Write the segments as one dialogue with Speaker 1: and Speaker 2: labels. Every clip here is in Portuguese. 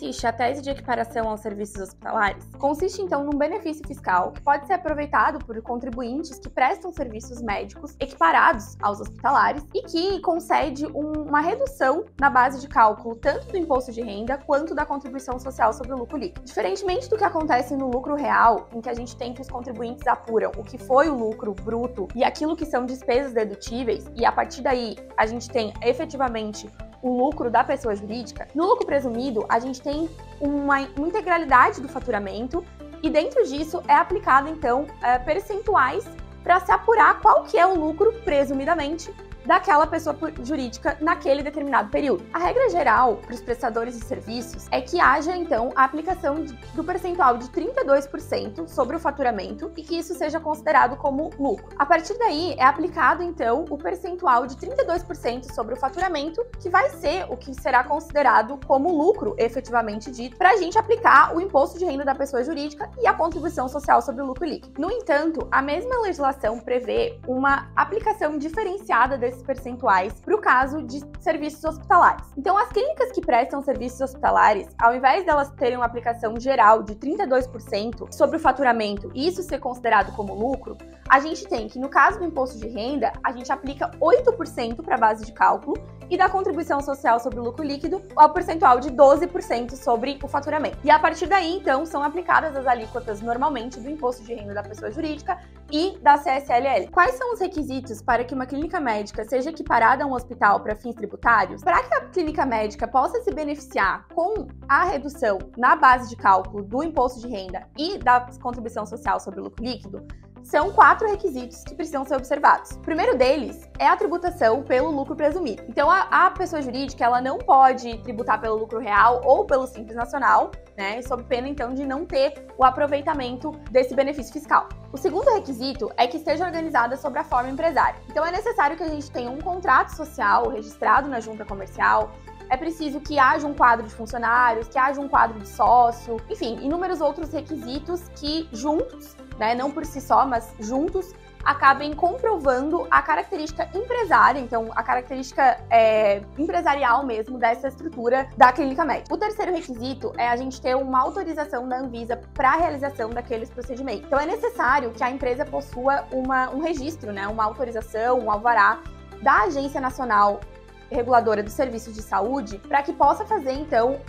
Speaker 1: consiste a tese de equiparação aos serviços hospitalares? Consiste, então, num benefício fiscal que pode ser aproveitado por contribuintes que prestam serviços médicos equiparados aos hospitalares e que concede uma redução na base de cálculo tanto do imposto de renda quanto da contribuição social sobre o lucro líquido. Diferentemente do que acontece no lucro real, em que a gente tem que os contribuintes apuram o que foi o lucro bruto e aquilo que são despesas dedutíveis, e a partir daí a gente tem efetivamente o lucro da pessoa jurídica, no lucro presumido a gente tem uma integralidade do faturamento e dentro disso é aplicado então percentuais para se apurar qual que é o lucro presumidamente daquela pessoa jurídica naquele determinado período. A regra geral para os prestadores de serviços é que haja, então, a aplicação do percentual de 32% sobre o faturamento e que isso seja considerado como lucro. A partir daí, é aplicado, então, o percentual de 32% sobre o faturamento, que vai ser o que será considerado como lucro, efetivamente dito, para a gente aplicar o imposto de renda da pessoa jurídica e a contribuição social sobre o lucro líquido. No entanto, a mesma legislação prevê uma aplicação diferenciada desses percentuais para o caso de serviços hospitalares. Então, as clínicas que prestam serviços hospitalares, ao invés delas terem uma aplicação geral de 32% sobre o faturamento e isso ser considerado como lucro, a gente tem que, no caso do imposto de renda, a gente aplica 8% para a base de cálculo e da contribuição social sobre o lucro líquido ao percentual de 12% sobre o faturamento. E a partir daí, então, são aplicadas as alíquotas normalmente do imposto de renda da pessoa jurídica e da CSLL. Quais são os requisitos para que uma clínica médica seja equiparada a um hospital para fins tributários? Para que a clínica médica possa se beneficiar com a redução na base de cálculo do imposto de renda e da contribuição social sobre o lucro líquido, são 4 requisitos que precisam ser observados. O primeiro deles é a tributação pelo lucro presumido. Então, a pessoa jurídica ela não pode tributar pelo lucro real ou pelo Simples Nacional, né, sob pena, então, de não ter o aproveitamento desse benefício fiscal. O segundo requisito é que esteja organizada sobre a forma empresária. Então, é necessário que a gente tenha um contrato social registrado na junta comercial, é preciso que haja um quadro de funcionários, que haja um quadro de sócio, enfim, inúmeros outros requisitos que juntos, né, não por si só, mas juntos, acabem comprovando a característica empresária, então a característica empresarial mesmo dessa estrutura da clínica médica. O terceiro requisito é a gente ter uma autorização da Anvisa para a realização daqueles procedimentos. Então é necessário que a empresa possua um registro, né, uma autorização, um alvará da Agência Nacional Reguladora dos Serviços de Saúde, para que possa fazer, então,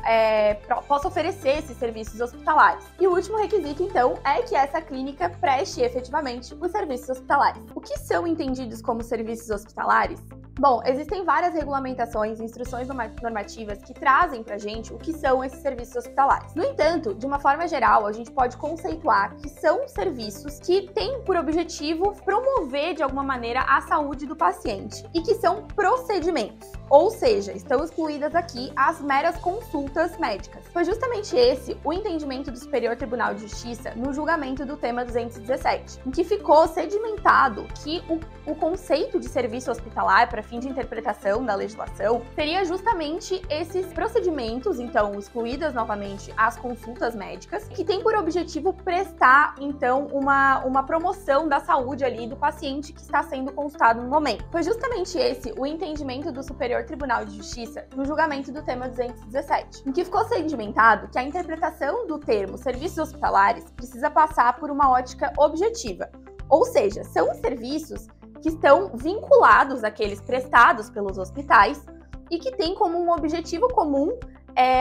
Speaker 1: possa oferecer esses serviços hospitalares. E o último requisito, então, é que essa clínica preste efetivamente os serviços hospitalares. O que são entendidos como serviços hospitalares? Bom, existem várias regulamentações e instruções normativas que trazem pra gente o que são esses serviços hospitalares. No entanto, de uma forma geral, a gente pode conceituar que são serviços que têm por objetivo promover, de alguma maneira, a saúde do paciente e que são procedimentos. Ou seja, estão excluídas aqui as meras consultas médicas. Foi justamente esse o entendimento do Superior Tribunal de Justiça no julgamento do tema 217, em que ficou sedimentado que o conceito de serviço hospitalar, para fim de interpretação da legislação, seria justamente esses procedimentos, então, excluídas novamente as consultas médicas, que tem por objetivo prestar, então, uma promoção da saúde ali do paciente que está sendo consultado no momento. Foi justamente esse o entendimento do Superior Tribunal de Justiça no julgamento do tema 217, em que ficou sedimentado que a interpretação do termo serviços hospitalares precisa passar por uma ótica objetiva, ou seja, são serviços que estão vinculados àqueles prestados pelos hospitais e que têm como um objetivo comum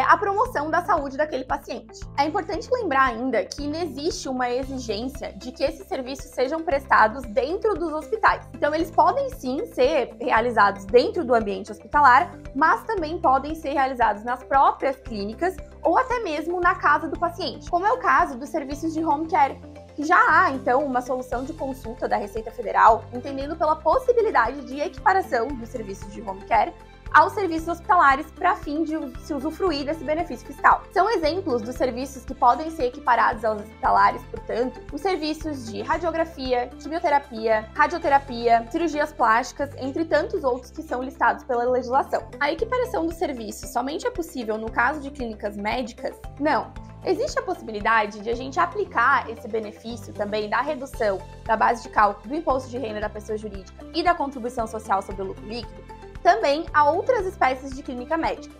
Speaker 1: a promoção da saúde daquele paciente. É importante lembrar ainda que não existe uma exigência de que esses serviços sejam prestados dentro dos hospitais. Então, eles podem sim ser realizados dentro do ambiente hospitalar, mas também podem ser realizados nas próprias clínicas ou até mesmo na casa do paciente, como é o caso dos serviços de home care, que já há, então, uma solução de consulta da Receita Federal, entendendo pela possibilidade de equiparação dos serviços de home care aos serviços hospitalares para fim de se usufruir desse benefício fiscal. São exemplos dos serviços que podem ser equiparados aos hospitalares, portanto, os serviços de radiografia, quimioterapia, radioterapia, cirurgias plásticas, entre tantos outros que são listados pela legislação. A equiparação dos serviços somente é possível no caso de clínicas médicas? Não. Existe a possibilidade de a gente aplicar esse benefício também da redução da base de cálculo do imposto de renda da pessoa jurídica e da contribuição social sobre o lucro líquido também a outras espécies de clínica médica.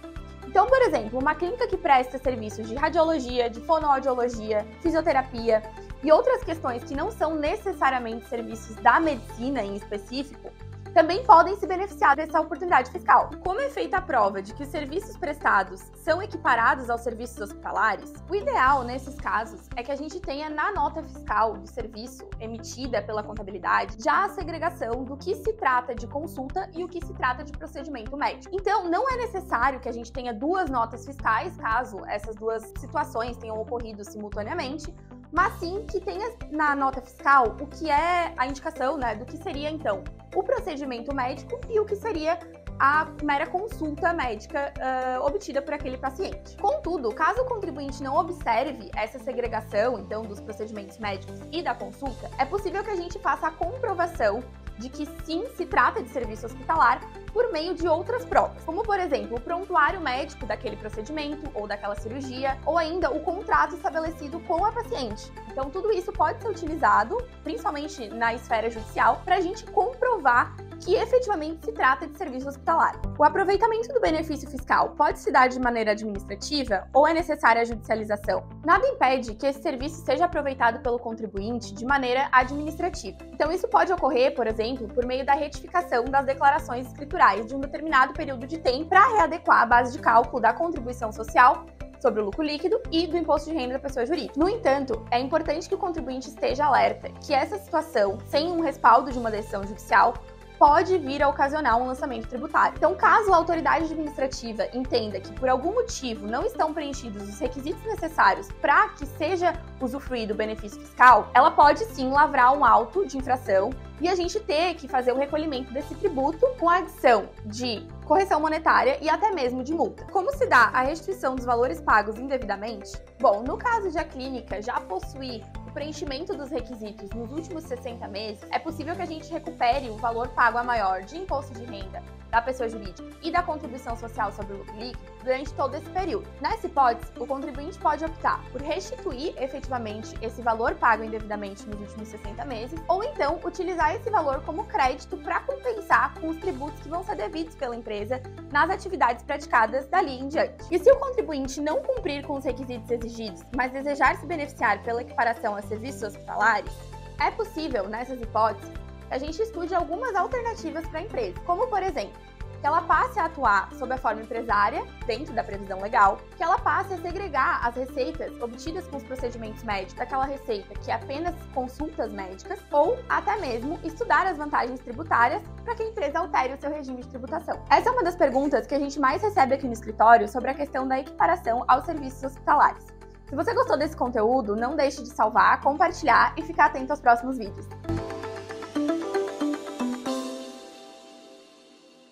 Speaker 1: Então, por exemplo, uma clínica que presta serviços de radiologia, de fonoaudiologia, fisioterapia e outras questões que não são necessariamente serviços da medicina em específico, também podem se beneficiar dessa oportunidade fiscal. Como é feita a prova de que os serviços prestados são equiparados aos serviços hospitalares, o ideal nesses casos é que a gente tenha na nota fiscal do serviço emitida pela contabilidade já a segregação do que se trata de consulta e o que se trata de procedimento médico. Então, não é necessário que a gente tenha duas notas fiscais, caso essas duas situações tenham ocorrido simultaneamente, mas sim que tenha na nota fiscal o que é a indicação, do que seria, então, o procedimento médico e o que seria a mera consulta médica obtida por aquele paciente. Contudo, caso o contribuinte não observe essa segregação, então, dos procedimentos médicos e da consulta, é possível que a gente faça a comprovação de que sim se trata de serviço hospitalar por meio de outras provas, como por exemplo o prontuário médico daquele procedimento ou daquela cirurgia, ou ainda o contrato estabelecido com a paciente. Então tudo isso pode ser utilizado, principalmente na esfera judicial, para a gente comprovar que efetivamente se trata de serviço hospitalar. O aproveitamento do benefício fiscal pode se dar de maneira administrativa ou é necessária a judicialização? Nada impede que esse serviço seja aproveitado pelo contribuinte de maneira administrativa. Então isso pode ocorrer, por exemplo, por meio da retificação das declarações escriturais de um determinado período de tempo para readequar a base de cálculo da contribuição social sobre o lucro líquido e do imposto de renda da pessoa jurídica. No entanto, é importante que o contribuinte esteja alerta que essa situação, sem um respaldo de uma decisão judicial, pode vir a ocasionar um lançamento tributário. Então, caso a autoridade administrativa entenda que por algum motivo não estão preenchidos os requisitos necessários para que seja usufruído o benefício fiscal, ela pode sim lavrar um auto de infração e a gente ter que fazer o recolhimento desse tributo com a adição de correção monetária e até mesmo de multa. Como se dá a restituição dos valores pagos indevidamente? Bom, no caso de a clínica já possuir preenchimento dos requisitos nos últimos 60 meses, é possível que a gente recupere o valor pago a maior de imposto de renda da pessoa jurídica e da contribuição social sobre o lucro líquido durante todo esse período. Nessa hipótese, o contribuinte pode optar por restituir efetivamente esse valor pago indevidamente nos últimos 60 meses, ou então utilizar esse valor como crédito para compensar com os tributos que vão ser devidos pela empresa nas atividades praticadas dali em diante. E se o contribuinte não cumprir com os requisitos exigidos, mas desejar se beneficiar pela equiparação a serviços hospitalares, é possível, nessas hipóteses, que a gente estude algumas alternativas para a empresa, como, por exemplo, que ela passe a atuar sob a forma empresária, dentro da previsão legal, que ela passe a segregar as receitas obtidas com os procedimentos médicos daquela receita que é apenas consultas médicas, ou até mesmo estudar as vantagens tributárias para que a empresa altere o seu regime de tributação. Essa é uma das perguntas que a gente mais recebe aqui no escritório sobre a questão da equiparação aos serviços hospitalares. Se você gostou desse conteúdo, não deixe de salvar, compartilhar e ficar atento aos próximos vídeos.